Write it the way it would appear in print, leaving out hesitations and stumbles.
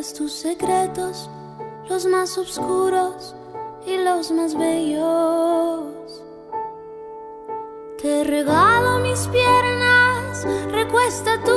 guardes tus secretos, los más oscuros y los más bellos. Te regalo mis piernas, recuesta tu